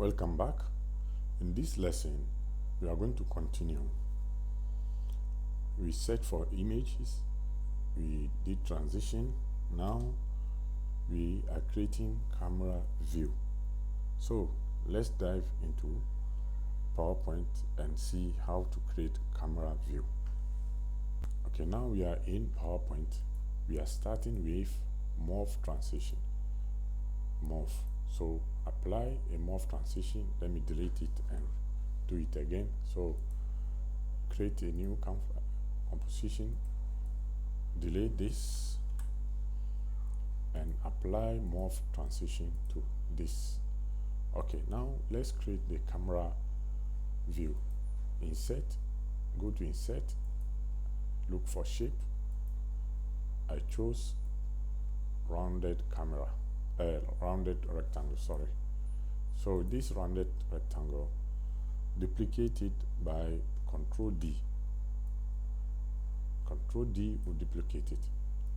Welcome back. In this lesson, we are going to continue. We search for images, we did transition, now we are creating camera view. So let's dive into PowerPoint and see how to create camera view. Okay, now we are in PowerPoint. We are starting with morph transition. Morph. So apply a morph transition. Let me delete it and do it again. So create a new composition, delete this, and apply morph transition to this. Okay, now let's create the camera view. Insert, go to insert, look for shape. I chose rounded camera. Rounded rectangle, sorry. So this rounded rectangle, duplicate it by Ctrl D. Ctrl D will duplicate it.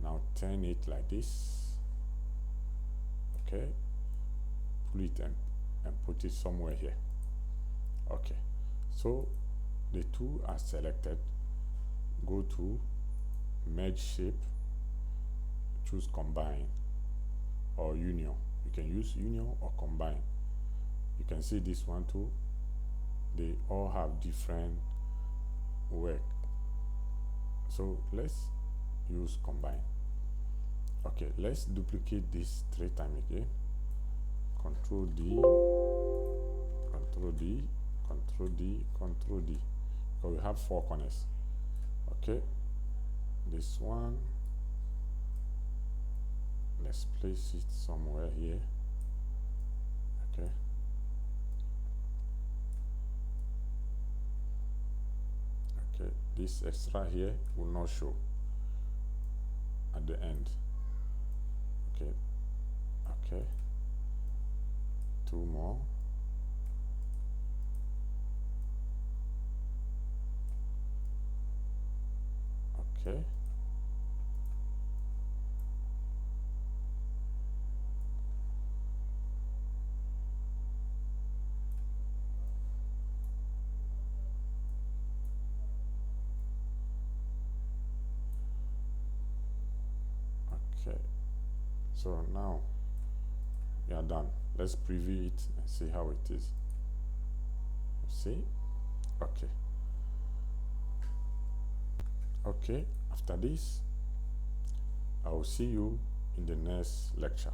Now turn it like this. Okay, pull it and put it somewhere here. Okay, so the two are selected. Go to merge shape, choose combine or union. You can use union or combine. You can see this one too. They all have different work. So let's use combine. Okay, let's duplicate this 3 times again. Ctrl D, Ctrl D, Ctrl D, Ctrl D. So we have 4 corners. Okay, this one, let's place it somewhere here. Okay, okay, this extra here will not show at the end. Okay, okay, 2 more. Okay, okay, so now we are done. Let's preview it and see how it is. See? Okay. Okay, after this, I will see you in the next lecture.